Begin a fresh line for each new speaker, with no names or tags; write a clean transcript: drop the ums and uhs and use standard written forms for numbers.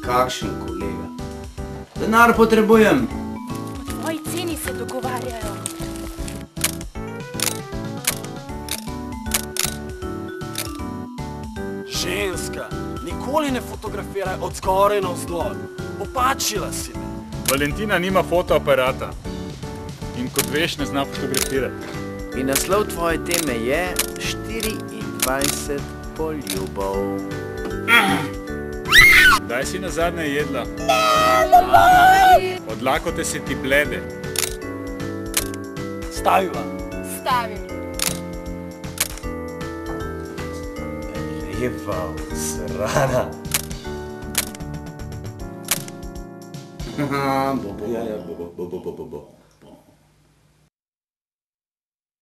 Kakšen kolega? Denar potrebujem.
Po tvoji ceni se dogovarjajo.
Ženska, nikoli ne fotografiraj od zgoraj navzdol. Opačila si me.
Valentina nima fotoaparata. In kot veš, ne zna fotografirati.
In naslov tvoje teme je 24 poljubov.
Kdaj si nazadnje jedla? Od lakote se ti blede.
Staviva.
Stavim.
Lepa, srana. Bo.